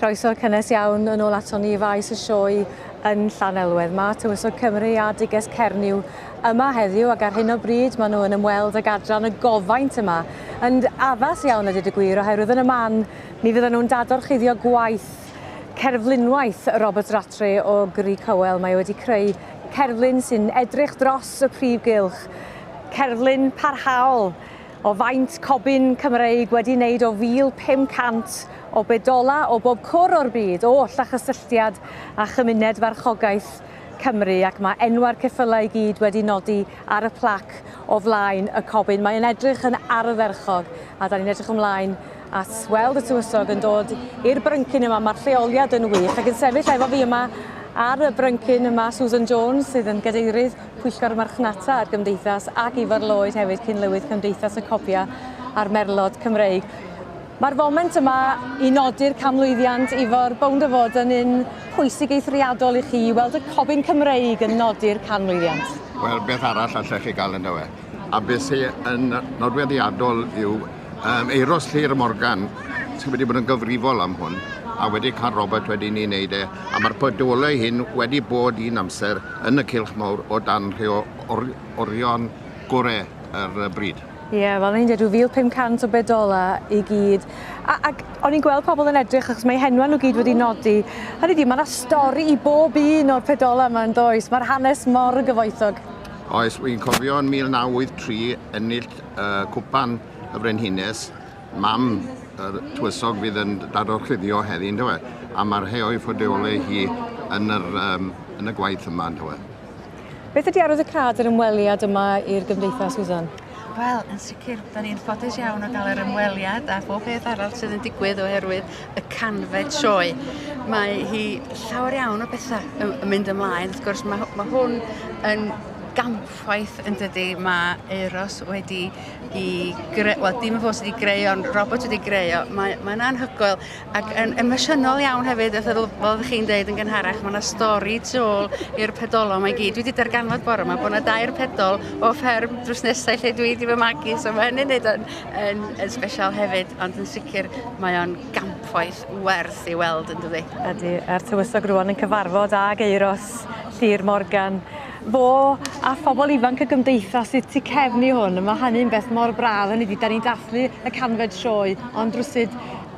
Croeso cynnes iawn yn ôl ato ni faes y sioe yn Llanelwedd. Mae Tywysog Cymru a Diges Cernyw yma heddiw ac ar hyn o bryd maen nhw yn ymweld ag adran y gofaint yma. Yn addas iawn ydy gwir oherwydd yn y man mi fydden nhw'n dadorchuddio gwaith cerflunwaith Robert Rattray o Grug Hywel. Mae wedi creu cerflun sy'n edrych dros y prif gylch. Cerflun parhaol o faint cobyn Cymreig wedi wneud o 1,500 o bedola o bob cwr o'r byd o oll a chysylltiad a chymuned farchogaeth Cymru ac mae enwau'r ceffylau i gyd wedi nodi ar y plac o flaen y cobyn. Mae'n edrych yn ardderchog a da ni'n edrych ymlaen at weld y tywysog yn dod i'r bryncyn yma. Mae'r lleoliad yn wych ac yn sefyll efo fi yma ar y bryncyn yma Susan Jones sydd yn gadeirydd Pwyllgor Marchnata a'r Gymdeithas ac Ifar Lloyd hefyd cynlywydd Cymdeithas y Copia a'r Merlod Cymreig. Mae'r foment yma i nodi'r camlwyddiant Ifar bownd o fod yn un pwysig eithriadol i chi weld y cobyn Cymreig yn nodi'r canmlwyddiant. Wel, beth arall allech chi gael yn yw. A beth sy'n nodweddiadol yw Euros Llyr Morgan sydd wedi bod yn gyfrifol am hwn a wedi cael Robert wedi ni wneud a mae'r podolau hyn wedi bod un amser yn y cylch mawr o dan rhyw orion gorau ar y bryd. Ie, fel ni'n dweud, 1,500 o bedola i gyd. Ac o'n i'n gweld pobl yn edrych achos mae henwa nhw gyd wedi nodi. Hynny di, mae yna stori i bob un o'r pedola yma'n does. Mae'r hanes mor gyfoethog. Oes, wy'n cofio yn 1983 ennill cwpan y Frenhines, mam y tywysog fydd yn dadorchuddio heddi, ynddo fe? A mae'r heoi ffodeolau hi yn y gwaith yma, ynddo fe? Beth ydy arwydd y cad yr ymweliad yma i'r Gymdeithas, Susan? Wel, yn sicr, da ni'n ffodus iawn o gael yr ymweliad a bob peth arall sydd yn digwydd oherwydd y canfed sioe. Mae hi llawer iawn o bethau yn mynd ymlaen. Wrth gwrs, mae hwn yn gampwaith yn dydy. Mae Euros wedi wel, dim yn fos wedi greu, ond Robert wedi greu. Mae'n anhygoel ac yn emosiynol iawn hefyd, fel ydych chi'n dweud yn gynharach, mae yna stori tu ôl i'r pedolau mae gyd. Dwi wedi darganfod bore yma bod yna 2 pedol o fferm drws nesau lle dwi wedi fy magu, so mae hynny'n neud yn sbesial hefyd, ond yn sicr mae o'n gampwaith werth i weld yn dydy. Ydy, er tywysog rwan yn cyfarfod ag Euros Llyr Morgan. Fo a phobl ifanc y Gymdeithas sydd tu cefnu hwn, mae hynny'n beth mor braf hynny di, da ni'n dathlu y canfed sioe, ond rwsyd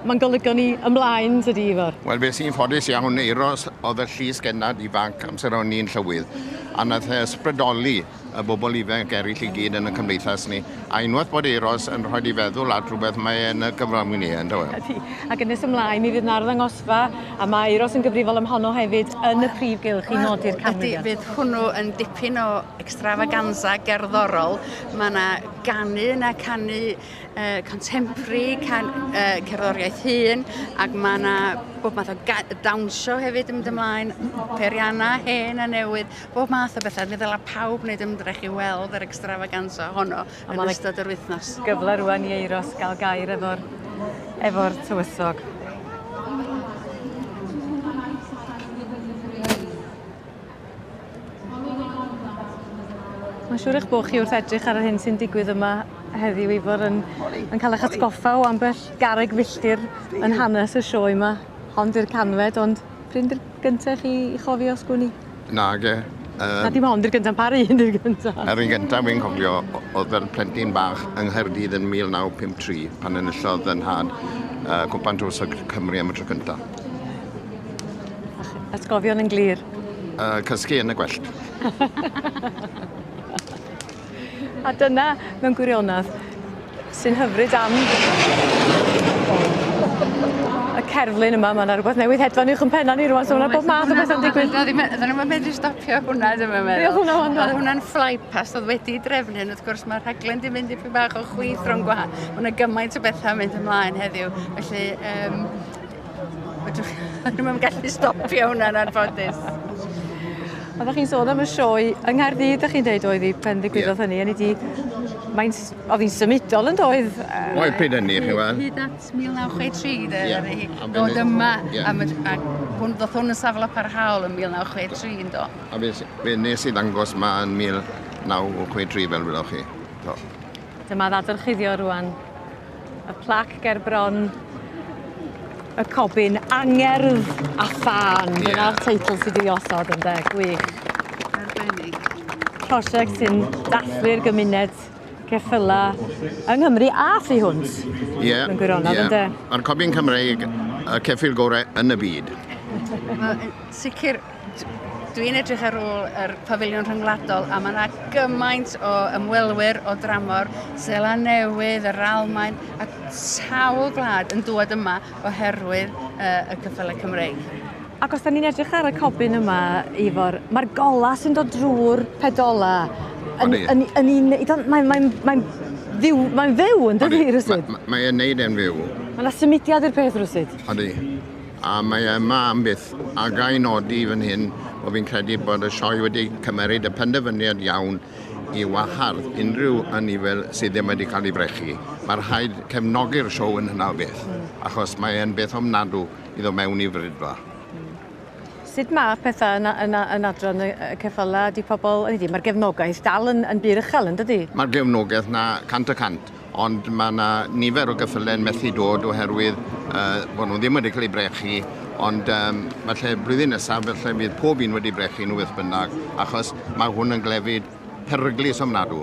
mae'n golygo ni ymlaen tydi Ifar. Wel, beth sy'n ffodus iawn, Euros oedd y llys gennad ifanc amser o'n ni'n llywydd, a nath ysbrydoli y bobl ifanc eraill i gyd yn y Cymdeithas ni, a unwaith bod Euros yn rhoi i feddwl at rhywbeth mae yn y gyfrwng ni, ynddo fe? Ac yn nes ymlaen, mi fydd 'na arddangosfa, a mae Euros yn gyfrifol am honno hefyd yn y prif gylch i nodi'r canmlwyddiant. Fydd hwnnw yn dipyn o extravaganza gerddorol. Mae yna canu contemporary, cerddoriaeth hyn, ac mae yna bob math o dawnsio hefyd yn mynd ymlaen, periana, hen a newydd, bob math o bethau. Mi ddylai pawb wneud ymdrech i weld yr extravaganza honno yn ystod yr wythnos. Gyfle rwan i Euros gael gair efo'r tywysog. Mae'n siŵr eich bod chi wrth edrych ar hyn sy'n digwydd yma heddiw Ifar yn cael eich atgoffa o ambell garreg filltir yn hanes y sioe yma, ond i'r canfed, ond pryd yw'r gyntaf chi i chofio sgwni? Nage. Na dim ond i'r gyntaf, par un i'r gyntaf. Yr un gyntaf fi'n cofio oedd fel plentyn bach yng Nghaerdydd yn 1953 pan enillodd yn had cwpan tywysog Cymru am y tro cyntaf. Atgofion yn glir? Cysgu yn y gwellt. A dyna, mewn gwirionadd, sy'n hyfryd am y cerflun yma. Mae yna rhywbeth newydd hedfan uwch yn penna ni rwan, so yna bob math o bethau'n digwydd. Oedden nhw'n medru stopio hwnna, dyma meddwl. Oedd hwnna'n flypast, oedd wedi drefnu, wrth gwrs mae'r rhaglen di mynd i pwy bach o chwith rhwng gwahan. Mae yna gymaint o bethau mynd ymlaen heddiw, felly oedden nhw'n gallu stopio hwnna'n anffodus. Oeddech chi'n sôn am y sioe, yng Nghaerdydd, ydych chi'n dweud oedd hi pen ddigwyddodd hynny, oedd hi'n symudol yn doedd? Oedd pryd hynny, chi weld? Hyd at 1963, dod yma, a ddoth hwn yn safle parhaol yn 1963 yn do. A fe nes i ddangos yma yn 1963 fel wylwch chi. Dyma ddadorchuddio rwan, y plac ger bron y cobyn angerdd a ffan. Ie. Dyna'r teitl sydd wedi osod yn gwych. Arbennig. Prosiect sy'n dathlu'r gymuned ceffyla yng Nghymru a thu hwnt. Ie. Yn gwirionedd, ynde? Mae'r cobyn Cymreig y ceffyl gorau yn y byd. Sicr, dwi'n edrych ar ôl yr pafiliwn rhyngwladol a mae yna gymaint o ymwelwyr o dramor, Sela Newydd, yr Almaen, a sawl gwlad yn dod yma oherwydd y cyffylau Cymreig. Ac os da ni'n edrych ar y cobyn yma, Ifor, mae'r gola sy'n dod drwy'r pedola mae'n fyw yn dydi rwsyd? Mae'n neud e'n fyw. Mae yna symudiad i'r peth rwsyd? Odi. A mae yma am byth. A gai nodi fan hyn o fi'n credu bod y sioe wedi cymryd y penderfyniad iawn i wahardd unrhyw anifail sydd ddim wedi cael ei brechu. Mae'r rhaid cefnogi'r sioe yn hynna o beth, achos mae'n beth ofnadw i ddod mewn i frydfa. Sut mae pethau yn adran y ceffyla? Mae'r gefnogaeth dal yn byd uchel, yn dydi? Mae'r gefnogaeth na 100%, ond mae yna nifer o gyffylau yn methu dod oherwydd bod nhw ddim wedi cael ei brechu, ond falle blwyddyn nesaf falle bydd pob un wedi brechu nhw beth bynnag, achos mae hwn yn glefyd peryglis ofnadw.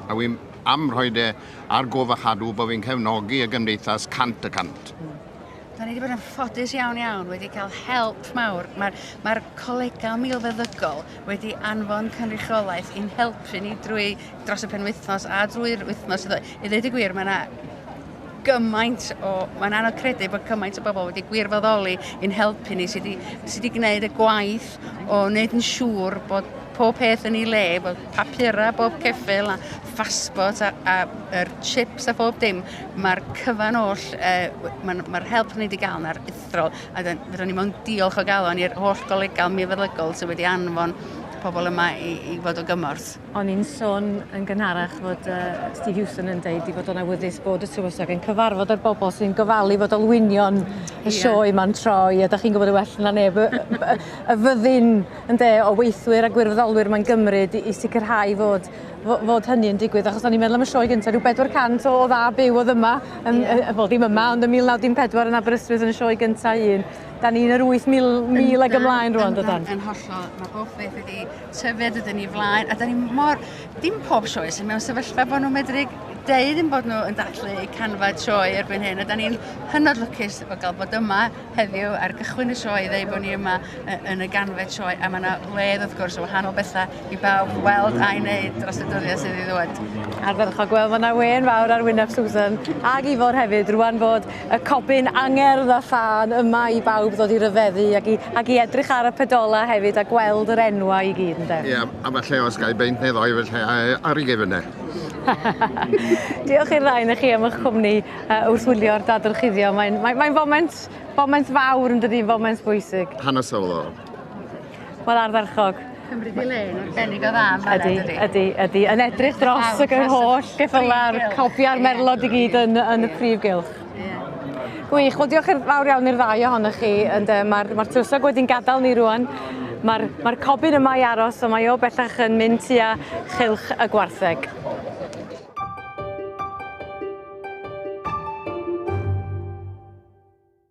A wy'n am rhoi ar gof a chadw bod fi'n cefnogi y gymdeithas 100%. Da ni wedi bod yn ffodus iawn wedi cael help mawr. Mae'r colega milfeddygol wedi anfon cynrychiolaeth i'n helpu ni dros y penwythnos a drwy'r wythnos. I ddweud y gwir, mae yna gymaint mae'n anodd credu bod cymaint o bobl wedi gwirfoddoli i'n helpu ni sydd wedi gwneud y gwaith o wneud yn siŵr bod pob peth yn ei le, bod papura, bob ceffyl a ffasbot a chips a bob dim. Mae'r cyfan oll, mae'r help ni wedi gael na'r ithrol, a fydden ni mewn diolch o galon i'r holl golegal milfeddygol sydd wedi anfon pobl yma i fod o gymorth. O'n i'n sôn yn gynharach fod Steve Hewson yn deud i fod o'n awyddus bod y tywysog yn cyfarfod yr bobl sy'n gofalu fod olwynion y sioe ma'n troi, a da chi'n gwybod y well na neb, y fyddin o weithwyr a gwirfoddolwyr mae'n gymryd i sicrhau fod hynny yn digwydd, achos da ni'n meddwl am y sioe gyntaf, rhyw 400 o dda byw oedd yma, wel ddim yma, ond y 1914 yn Aberystwyth yn y sioe gyntaf un. Da ni'n yr 8,000 ag ymlaen rwan, dydan? Yn hollol, mae bob beth wedi tyfied ydyn ni flaen, a da ni dim pob sioe sy'n mewn sefyllfa bod nhw'n medru deud yn bod nhw yn dathlu i canfad sioe erbyn hyn, a da ni'n hynod lwcus o gael bod yma heddiw ar gychwyn y sioe, ddeu bod ni yma yn y ganfed sioe, a mae yna ledd wrth gwrs o wahanol bethau i bawb weld a'i wneud dros y dyddiau sydd i ddod. Ardderchog gweld, mae yna wen fawr ar wyneb Susan, ag Ifor hefyd, rwan fod y cobyn angerdd a ffan yma i bawb ddod i ryfeddu ac i edrych ar y pedola hefyd a gweld yr enwau i gyd, ynddo? Ie, a falle os gael beint neu ddoi falle ar ei gefnau. Diolch i'r ddau i chi am eich cwmni wrth wylio'r dadlchuddio. Mae'n foment fawr yn dydi, foment bwysig. Hanesyddol. Wel, ardderchog. Cymryd i le, yn arbennig o dda yn fanna, dydi? Ydy. Yn edrych dros y holl geffyla'r copia'r merlod i gyd yn y prif gylch. Gwych, wel diolch fawr iawn i'r ddau ohonych chi. Mae'r tywysog wedi'n gadael ni rwan. Mae'r cobyn yma i aros, o mae o bellach yn mynd tua chylch y gwartheg.